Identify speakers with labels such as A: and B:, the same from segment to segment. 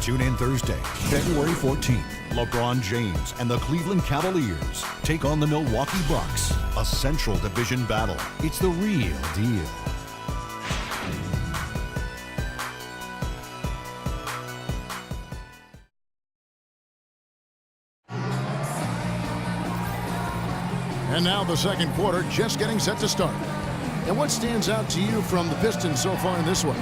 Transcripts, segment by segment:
A: Tune in Thursday, February 14th. LeBron James and the Cleveland Cavaliers take on the Milwaukee Bucks. A Central Division battle. It's the real deal.
B: And now the second quarter just getting set to start. And what stands out to you from the Pistons so far in this one?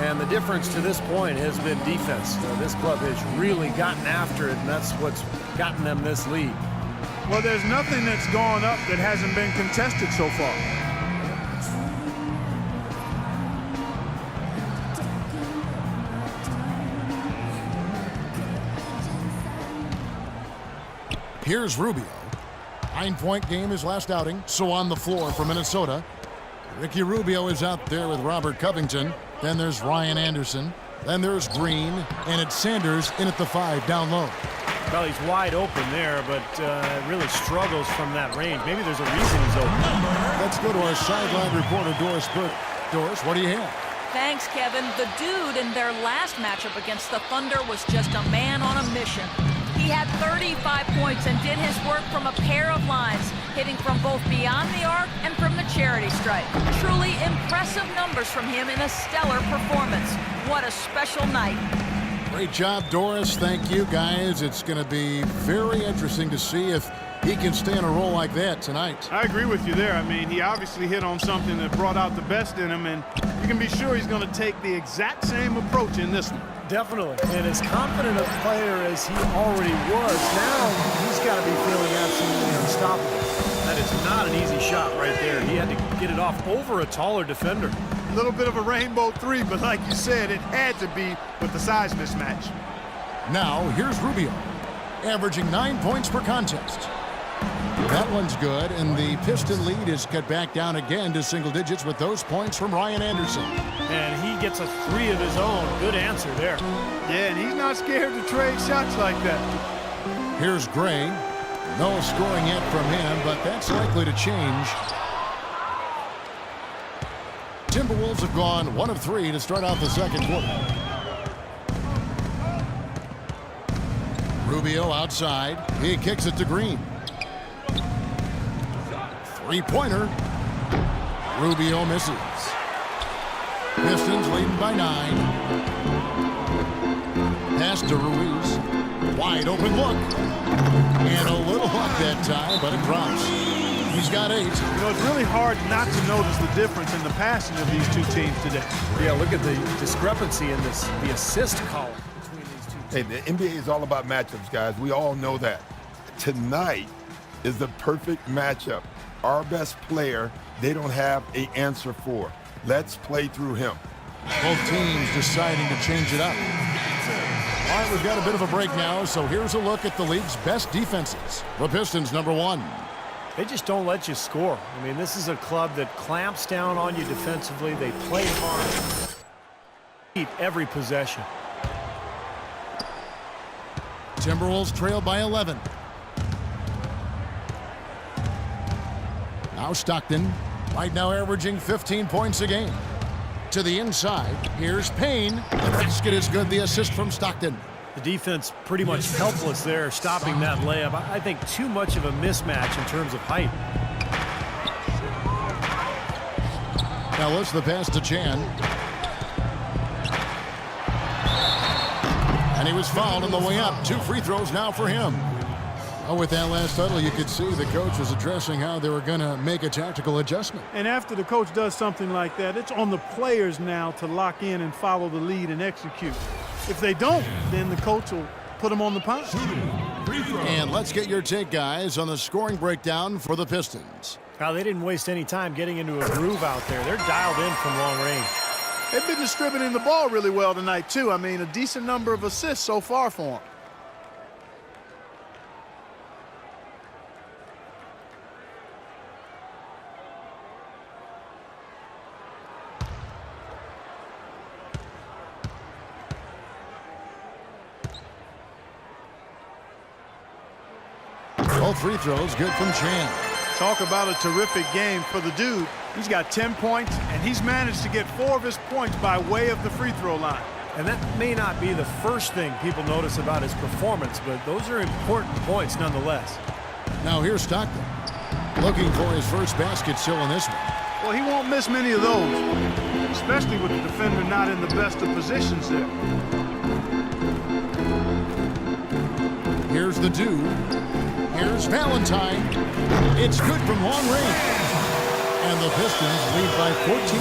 C: And the difference to this point has been defense. This club has really gotten after it, and that's what's gotten them this lead.
D: Well, there's nothing that's gone up that hasn't been contested so far.
B: Here's Rubio. 9-point game his last outing, so on the floor for Minnesota. Ricky Rubio is out there with Robert Covington. Then there's Ryan Anderson. Then there's Green. And it's Sanders in at the 5 down low.
C: Well, he's wide open there, but really struggles from that range. Maybe there's a reason he's open.
B: Let's go to our sideline reporter, Doris Burke. Doris, what do you have?
E: Thanks, Kevin. The dude in their last matchup against the Thunder was just a man on a mission. He had 35 points and did his work from a pair of lines, hitting from both beyond the arc and from the charity stripe. Truly impressive numbers from him in a stellar performance. What a special night.
B: Great job, Doris. Thank you, guys. It's going to be very interesting to see if he can stay on a roll like that tonight.
D: I agree with you there. I mean, he obviously hit on something that brought out the best in him, and you can be sure he's going to take the exact same approach in this one.
C: Definitely. And as confident a player as he already was, now he's got to be feeling absolutely unstoppable. That is not an easy shot right there. He had to get it off over a taller defender.
D: A little bit of a rainbow three, but like you said, it had to be with the size mismatch.
B: Now, here's Rubio, averaging 9 points per contest. That one's good, and the Piston lead is cut back down again to single digits with those points from Ryan Anderson.
C: And he gets a 3 of his own. Good answer there.
D: Yeah, and he's not scared to trade shots like that.
B: Here's Gray. No scoring yet from him, but that's likely to change. Timberwolves have gone 1 of 3 to start out the second quarter. Rubio outside. He kicks it to Green. Three-pointer. Rubio misses. Pistons leading by 9. Pass to Ruiz. Wide open look. And a little luck that time, but it drops. He's got 8.
D: You know, it's really hard not to notice the difference in the passing of these two teams today.
C: Yeah, look at the discrepancy in the assist column between these two teams.
F: Hey, the NBA is all about matchups, guys. We all know that. Tonight is the perfect matchup. Our best player, they don't have an answer for. Let's play through him.
B: Both teams deciding to change it up. All right, we've got a bit of a break now, so here's a look at the league's best defenses. The Pistons, number 1.
C: They just don't let you score. I mean, this is a club that clamps down on you defensively. They play hard. Keep every possession.
B: Timberwolves trail by 11. Now Stockton, right now averaging 15 points a game. To the inside, here's Payne. The basket is good, the assist from Stockton.
C: The defense pretty much helpless there, stopping that layup. I think too much of a mismatch in terms of height.
B: Now let's the pass to Chan. And he was fouled on the way up. 2 free throws now for him. Oh, with that last huddle, you could see the coach was addressing how they were going to make a tactical adjustment.
D: And after the coach does something like that, it's on the players now to lock in and follow the lead and execute. If they don't, then the coach will put them on the pound.
B: And let's get your take, guys, on the scoring breakdown for the Pistons.
C: Now, they didn't waste any time getting into a groove out there. They're dialed in from long range.
D: They've been distributing the ball really well tonight, too. I mean, a decent number of assists so far for them.
B: Both free throws good from Chan.
D: Talk about a terrific game for the dude. He's got 10 points, and he's managed to get 4 of his points by way of the free throw line.
C: And that may not be the first thing people notice about his performance, but those are important points nonetheless.
B: Now here's Stockton, looking for his first basket still in this one.
D: Well, he won't miss many of those, especially with the defender not in the best of positions there.
B: Here's the do. Here's Valentine. It's good from long range. And the Pistons lead by 14.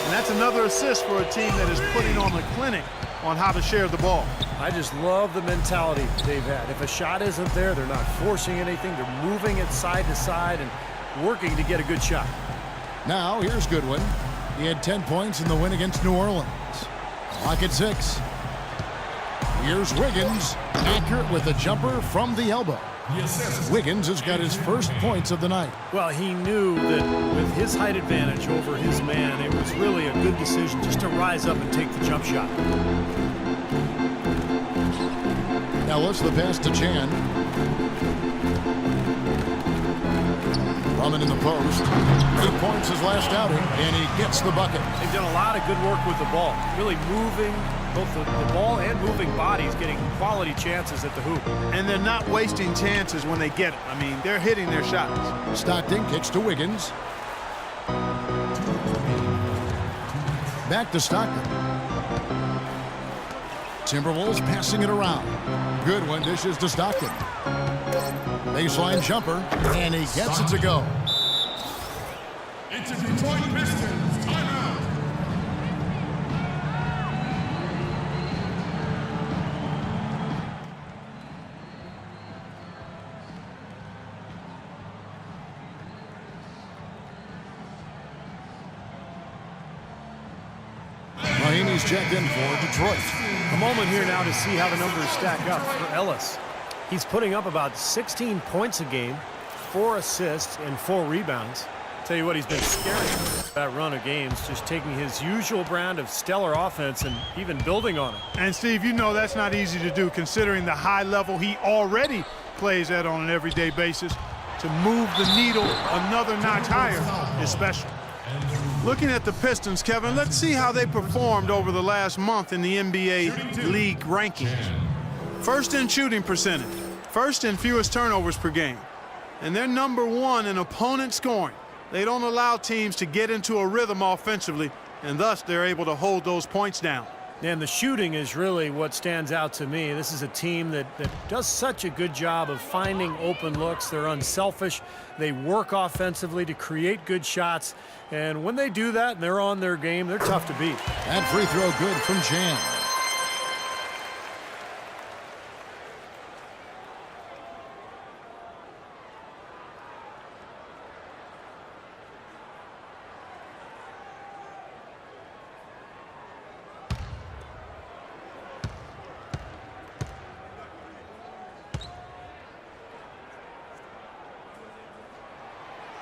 D: And that's another assist for a team that is putting on a clinic on how to share the ball.
C: I just love the mentality they've had. If a shot isn't there, they're not forcing anything. They're moving it side to side and working to get a good shot.
B: Now here's Goodwin. He had 10 points in the win against New Orleans. Clock at 6. Here's Wiggins, accurate with a jumper from the elbow. Wiggins has got his first points of the night.
C: Well, he knew that with his height advantage over his man, it was really a good decision just to rise up and take the jump shot.
B: Ellis, the pass to Chan. Drummond in the post. 8 points his last outing, and he gets the bucket.
C: They've done a lot of good work with the ball, really moving both the ball and moving bodies, getting quality chances at the hoop.
D: And they're not wasting chances when they get it. I mean, they're hitting their shots.
B: Stockton kicks to Wiggins. Back to Stockton. Timberwolves passing it around. Goodwin dishes to Stockton. Baseline jumper, and he gets it to go.
G: It's a Detroit Pistons timeout.
B: Mahinmi's checked in for Detroit.
C: A moment here now to see how the numbers stack up for Ellis. He's putting up about 16 points a game, 4 assists, and 4 rebounds. Tell you what, he's been scary that run of games, just taking his usual brand of stellar offense and even building on it.
D: And Steve, you know that's not easy to do considering the high level he already plays at on an everyday basis. To move the needle another notch higher is special. Looking at the Pistons, Kevin, let's see how they performed over the last month in the NBA League rankings. First in shooting percentage, first in fewest turnovers per game, and they're number 1 in opponent scoring. They don't allow teams to get into a rhythm offensively, and thus they're able to hold those points down.
C: And the shooting is really what stands out to me. This is a team that does such a good job of finding open looks. They're unselfish. They work offensively to create good shots. And when they do that and they're on their game, they're tough to beat.
B: That free throw good from Chan.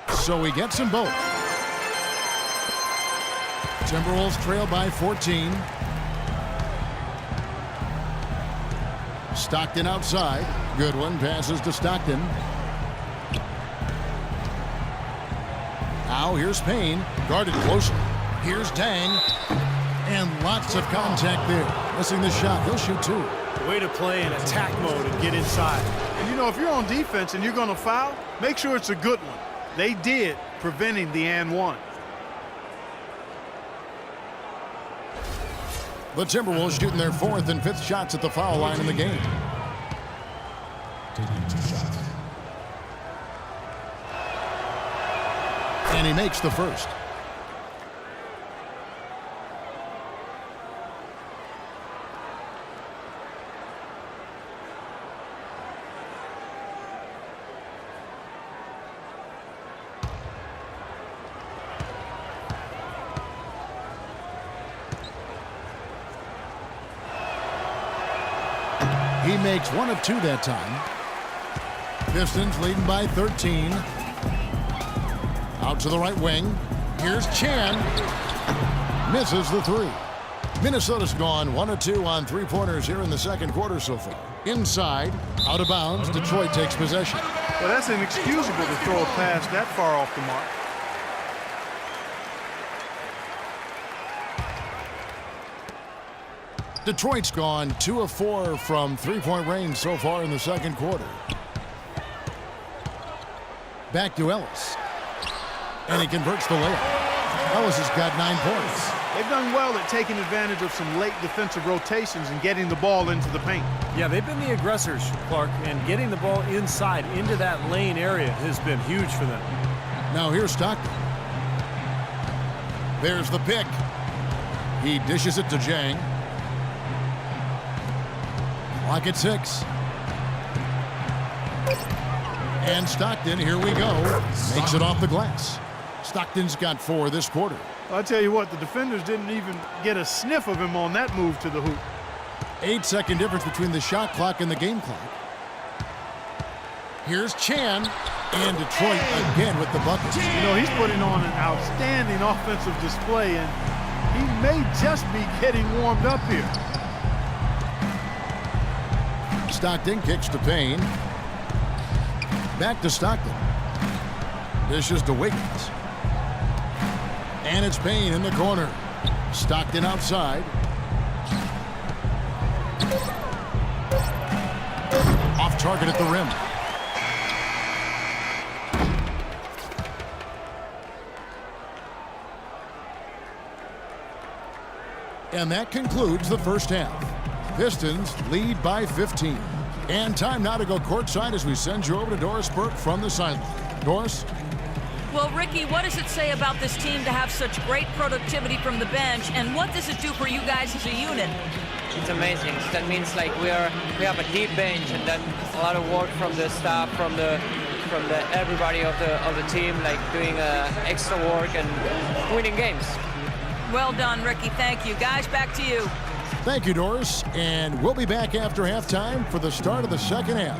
B: So he gets them both. Timberwolves trail by 14. Stockton outside. Goodwin passes to Stockton. Now here's Payne, guarded closely. Here's Dang. And lots of contact there. Missing the shot. He'll shoot 2.
C: Way to play in attack mode and get inside.
D: And you know, if you're on defense and you're going to foul, make sure it's a good one. They did, preventing the and one.
B: The Timberwolves shooting their 4th and 5th shots at the foul line in the game. And he makes the first. He makes 1 of 2 that time. Pistons leading by 13. Out to the right wing. Here's Chan. Misses the 3. Minnesota's gone 1 of 2 on 3-pointers here in the second quarter so far. Inside, out of bounds, Detroit takes possession.
D: Well, that's inexcusable to throw a pass that far off the mark.
B: Detroit's gone 2 of 4 from three-point range so far in the second quarter. Back to Ellis. And he converts the layup. Ellis has got 9 points.
D: They've done well at taking advantage of some late defensive rotations and getting the ball into the paint.
C: Yeah, they've been the aggressors, Clark, and getting the ball inside into that lane area has been huge for them.
B: Now here's Stockton. There's the pick. He dishes it to Jang. Clock at 6. And Stockton, here we go, makes it off the glass. Stockton's got 4 this quarter.
D: I'll tell you what, the defenders didn't even get a sniff of him on that move to the hoop.
B: 8-second difference between the shot clock and the game clock. Here's Chan, and Detroit again with the bucket.
D: You know, he's putting on an outstanding offensive display, and he may just be getting warmed up here.
B: Stockton kicks to Payne. Back to Stockton. Dishes to Wiggins. And it's Payne in the corner. Stockton outside. Off target at the rim. And that concludes the first half. Pistons lead by 15. And time now to go courtside as we send you over to Doris Burke from the sideline. Doris?
E: Well, Ricky, what does it say about this team to have such great productivity from the bench, and what does it do for you guys as a unit?
H: It's amazing. That means like we have a deep bench, and then a lot of work from the staff, from the everybody of the team, like doing extra work and winning games.
E: Well done, Ricky. Thank you. Guys, back to you.
B: Thank you, Doris. And we'll be back after halftime for the start of the second half.